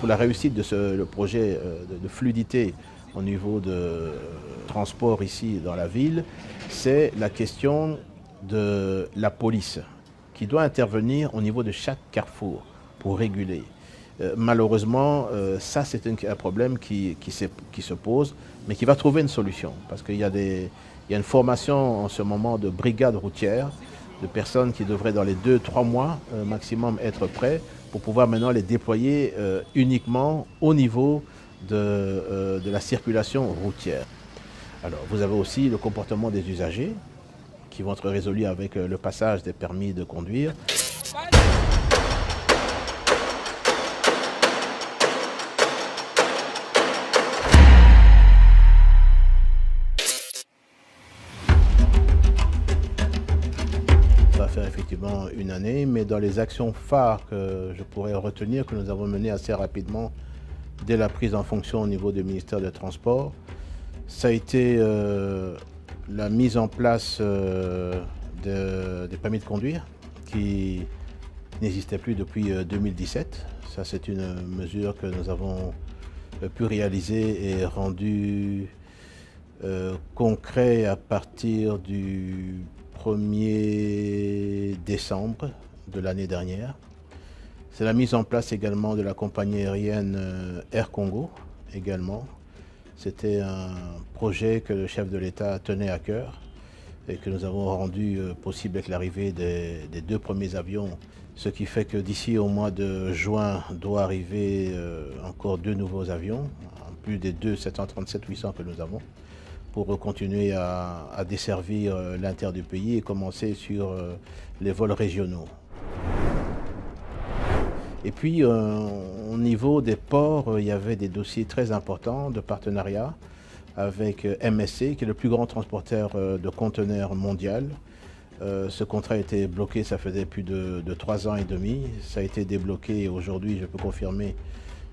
pour la réussite de le projet de fluidité au niveau de transport ici dans la ville, c'est la question de la police qui doit intervenir au niveau de chaque carrefour pour réguler. Malheureusement, ça c'est un problème qui se pose, mais qui va trouver une solution. Parce qu'il y a une formation en ce moment de brigades routières, de personnes qui devraient dans les 2-3 mois maximum être prêts pour pouvoir maintenant les déployer uniquement au niveau de la circulation routière. Alors vous avez aussi le comportement des usagers qui vont être résolus avec le passage des permis de conduire. Ça va faire effectivement une année, mais dans les actions phares que je pourrais retenir, que nous avons menées assez rapidement dès la prise en fonction au niveau du ministère des Transports, ça a été la mise en place des permis de conduire qui n'existait plus depuis 2017. Ça, c'est une mesure que nous avons pu réaliser et rendue concret à partir du 1er décembre de l'année dernière. C'est la mise en place également de la compagnie aérienne Air Congo également. C'était un projet que le chef de l'État tenait à cœur et que nous avons rendu possible avec l'arrivée des 2 premiers avions. Ce qui fait que d'ici au mois de juin doit arriver encore 2 nouveaux avions, en plus des 2 737-800 que nous avons, pour continuer à desservir l'intérieur du pays et commencer sur les vols régionaux. Et puis, au niveau des ports, il y avait des dossiers très importants de partenariat avec MSC, qui est le plus grand transporteur de conteneurs mondial. Ce contrat a été bloqué, ça faisait plus de 3 ans et demi. Ça a été débloqué et aujourd'hui, je peux confirmer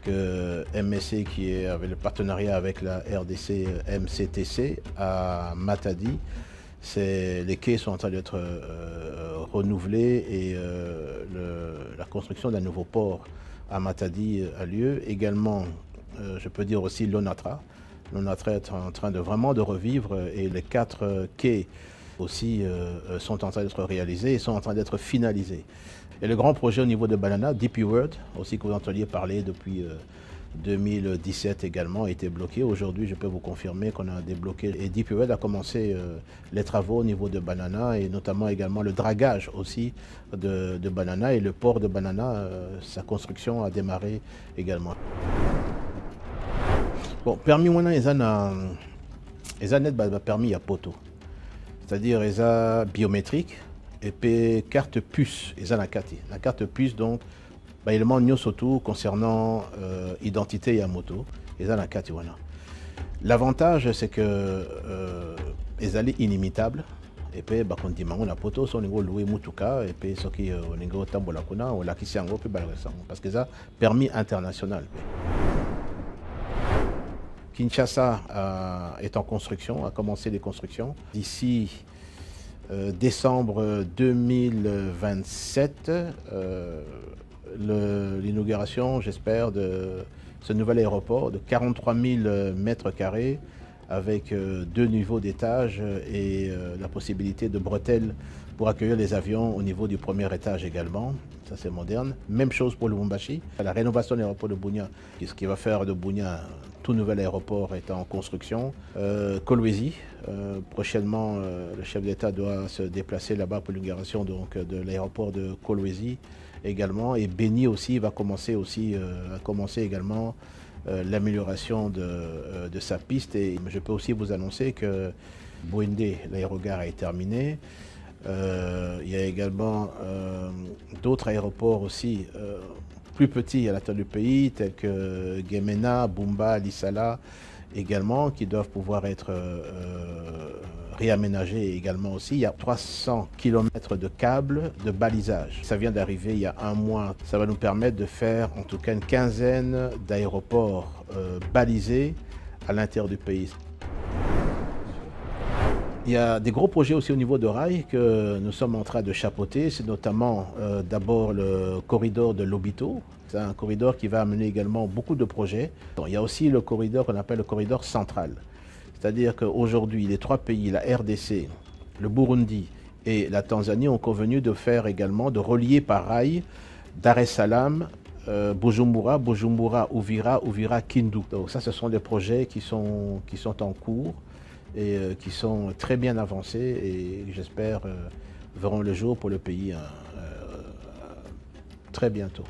que MSC, qui avait le partenariat avec la RDC MCTC à Matadi, les quais sont en train d'être renouvelés et la construction d'un nouveau port à Matadi a lieu. Également, je peux dire aussi l'ONATRA. L'ONATRA est en train de vraiment de revivre et les 4 quais aussi sont en train d'être réalisés et sont en train d'être finalisés. Et le grand projet au niveau de Banana, DP World, aussi que vous entendiez parler depuis 2017 également, a été bloqué. Aujourd'hui, je peux vous confirmer qu'on a débloqué. Et DP World a commencé les travaux au niveau de Banana et notamment également le dragage aussi de Banana. Et le port de Banana, sa construction a démarré également. Bon, permis maintenant, ils ont permis à poto. C'est-à-dire, ils ont biométrique. Et puis carte puce, ils ont la carte puce donc il manque surtout concernant identité et à moto, ils ont la carte voilà. L'avantage c'est que ils sont inimitables et puis quand dit on a poto son niveau louer mutuka et puis ce qui au niveau tambola kuna ou la qui c'est en gros parce que ça permis international. Kinshasa est en construction, a commencé les constructions d'ici décembre 2027, l'inauguration, j'espère, de ce nouvel aéroport de 43 000 mètres carrés avec 2 niveaux d'étage et la possibilité de bretelles pour accueillir les avions au niveau du premier étage également. Ça, c'est moderne. Même chose pour Lubumbashi. La rénovation de l'aéroport de Bunia, ce qui va faire de Bunia un tout nouvel aéroport est en construction. Kolwezi, prochainement, le chef d'État doit se déplacer là-bas pour l'inauguration de l'aéroport de Kolwezi également. Et Beni aussi va commencer également l'amélioration de sa piste. Et je peux aussi vous annoncer que Bouende, l'aérogare est terminé. Il y a également d'autres aéroports aussi plus petits à l'intérieur du pays, tels que Gemena, Bumba, Lissala également, qui doivent pouvoir être réaménagés également aussi. Il y a 300 km de câbles de balisage. Ça vient d'arriver il y a un mois. Ça va nous permettre de faire en tout cas une quinzaine d'aéroports balisés à l'intérieur du pays. Il y a des gros projets aussi au niveau de rail que nous sommes en train de chapeauter. C'est notamment d'abord le corridor de Lobito, C'est un corridor qui va amener également beaucoup de projets. Il y a aussi le corridor qu'on appelle le corridor central. C'est-à-dire qu'aujourd'hui, les trois pays, la RDC, le Burundi et la Tanzanie, ont convenu de faire également, de relier par rail Dar es Salaam, Bujumbura, Bujumbura, Uvira, Uvira, Kindu. Donc ça, ce sont des projets qui sont en cours et qui sont très bien avancés et j'espère verront le jour pour le pays très bientôt.